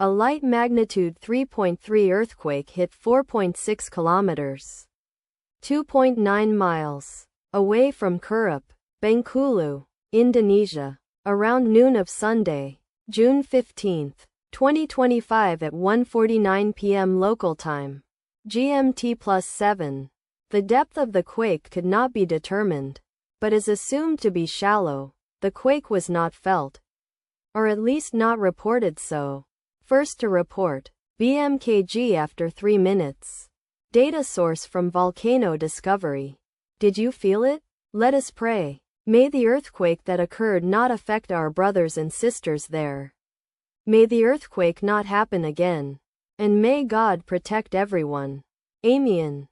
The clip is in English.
A light magnitude 3.3 earthquake hit 4.6 kilometers, 2.9 miles, away from Kurup, Bengkulu, Indonesia, around noon of Sunday, June 15, 2025 at 1:49 p.m. local time, GMT+7. The depth of the quake could not be determined, but is assumed to be shallow. The quake was not felt, or at least not reported so. First to report, BMKG after 3 minutes. Data source from Volcano Discovery. Did you feel it? Let us pray. May the earthquake that occurred not affect our brothers and sisters there. May the earthquake not happen again. And may God protect everyone. Amen.